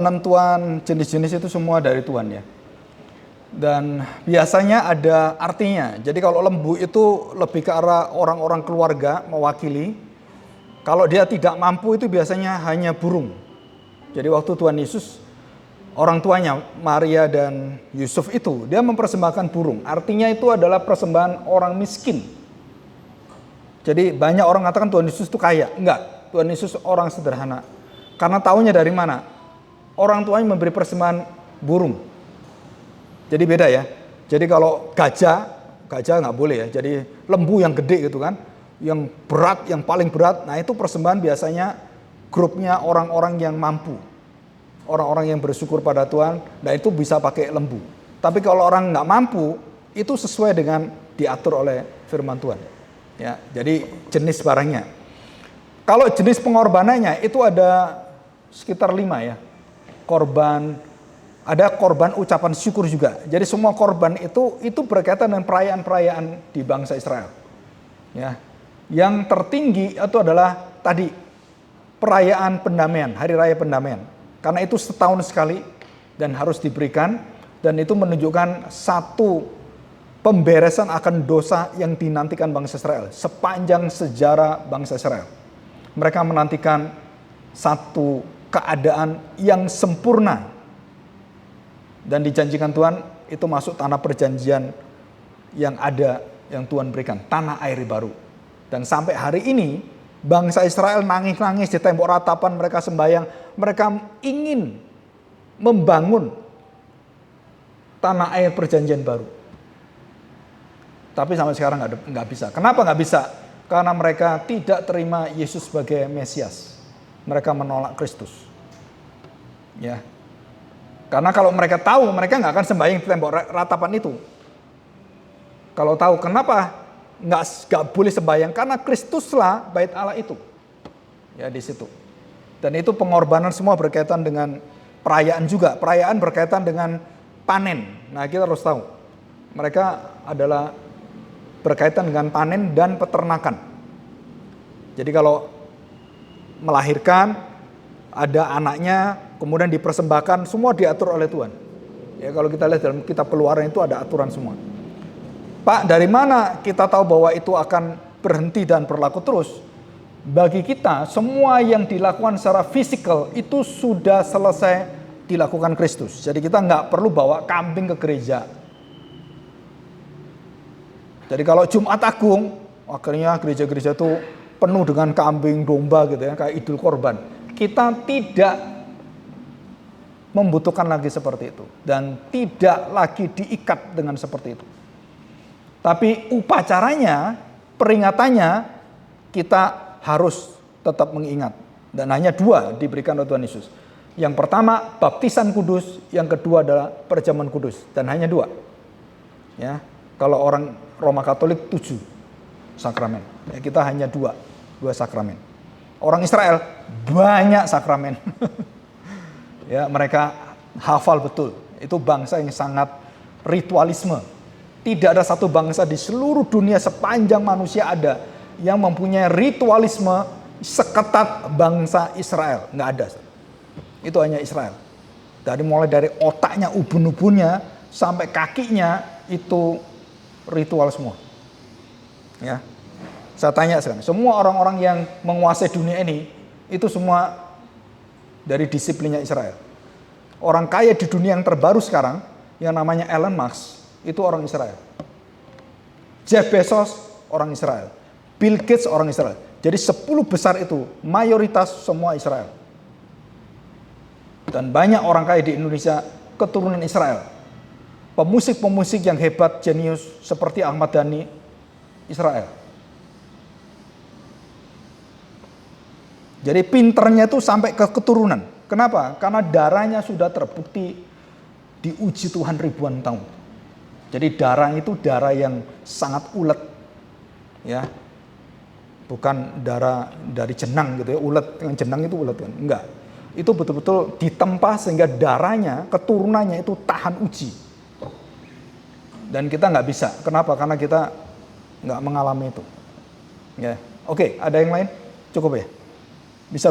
Penentuan jenis-jenis itu semua dari Tuhan ya. Dan biasanya ada artinya. Jadi kalau lembu itu lebih ke arah orang-orang keluarga mewakili. Kalau dia tidak mampu itu biasanya hanya burung. Jadi waktu Tuhan Yesus, orang tuanya Maria dan Yusuf itu, dia mempersembahkan burung. Artinya itu adalah persembahan orang miskin. Jadi banyak orang mengatakan Tuhan Yesus itu kaya. Enggak, Tuhan Yesus orang sederhana. Karena taunya dari mana? Orang tuanya memberi persembahan burung. Jadi beda ya. Jadi kalau gajah nggak boleh ya. Jadi lembu yang gede gitu kan, yang berat, yang paling berat. Nah itu persembahan biasanya grupnya orang-orang yang mampu, orang-orang yang bersyukur pada Tuhan. Nah itu bisa pakai lembu. Tapi kalau orang nggak mampu, itu sesuai dengan diatur oleh firman Tuhan. Ya, jadi jenis barangnya. Kalau jenis pengorbanannya itu ada sekitar 5 ya. Ada korban ucapan syukur juga. Jadi semua korban itu berkaitan dengan perayaan-perayaan di bangsa Israel. Ya. Yang tertinggi itu adalah tadi perayaan pendamaian, hari raya pendamaian. Karena itu setahun sekali dan harus diberikan, dan itu menunjukkan satu pemberesan akan dosa yang dinantikan bangsa Israel sepanjang sejarah bangsa Israel. Mereka menantikan satu keadaan yang sempurna, dan dijanjikan Tuhan itu masuk tanah perjanjian yang ada, yang Tuhan berikan, tanah air baru. Dan sampai hari ini bangsa Israel nangis-nangis di tembok ratapan, mereka sembahyang, mereka ingin membangun tanah air perjanjian baru. Tapi sampai sekarang nggak bisa. Kenapa nggak bisa? Karena mereka tidak terima Yesus sebagai Mesias. Mereka menolak Kristus. Ya. Karena kalau mereka tahu, mereka nggak akan sembahyang di tembok ratapan itu. Kalau tahu, kenapa nggak boleh sembahyang? Karena Kristuslah bait Allah itu. Ya di situ. Dan itu pengorbanan semua berkaitan dengan perayaan juga. Perayaan berkaitan dengan panen. Nah kita harus tahu. Mereka adalah berkaitan dengan panen dan peternakan. Jadi kalau melahirkan, ada anaknya, kemudian dipersembahkan, semua diatur oleh Tuhan. Ya kalau kita lihat dalam kitab Keluaran itu ada aturan semua. Pak, dari mana kita tahu bahwa itu akan berhenti dan berlaku terus? Bagi kita, semua yang dilakukan secara fisikal itu sudah selesai dilakukan Kristus. Jadi kita nggak perlu bawa kambing ke gereja. Jadi kalau Jumat Agung, akhirnya gereja-gereja itu penuh dengan kambing, domba gitu ya, kayak idul korban. Kita tidak membutuhkan lagi seperti itu. Dan tidak lagi diikat dengan seperti itu. Tapi upacaranya, peringatannya, kita harus tetap mengingat. Dan hanya 2 diberikan oleh Tuhan Yesus. Yang pertama, baptisan kudus. Yang kedua adalah perjamuan kudus. Dan hanya 2. Ya, kalau orang Roma Katolik 7 sakramen. Ya, kita hanya 2 sakramen. Orang Israel banyak sakramen. Ya, mereka hafal betul. Itu bangsa yang sangat ritualisme. Tidak ada satu bangsa di seluruh dunia sepanjang manusia ada yang mempunyai ritualisme seketat bangsa Israel. Nggak ada. Itu hanya Israel. Mulai dari otaknya, ubun-ubunnya, sampai kakinya, itu ritual semua. Ya. Saya tanya sekarang, semua orang-orang yang menguasai dunia ini, itu semua dari disiplinnya Israel. Orang kaya di dunia yang terbaru sekarang, yang namanya Elon Musk, itu orang Israel. Jeff Bezos, orang Israel. Bill Gates, orang Israel. Jadi 10 besar itu, mayoritas semua Israel. Dan banyak orang kaya di Indonesia, keturunan Israel. Pemusik-pemusik yang hebat, jenius, seperti Ahmad Dhani, Israel. Jadi pinternya itu sampai ke keturunan. Kenapa? Karena darahnya sudah terbukti diuji Tuhan ribuan tahun. Jadi darah itu darah yang sangat ulet. Ya. Bukan darah dari jenang gitu ya. Ulet, dengan jenang itu ulet kan. Enggak. Itu betul-betul ditempa sehingga darahnya, keturunannya itu tahan uji. Dan kita nggak bisa. Kenapa? Karena kita nggak mengalami itu. Ya. Oke, ada yang lain? Cukup ya? Bisa.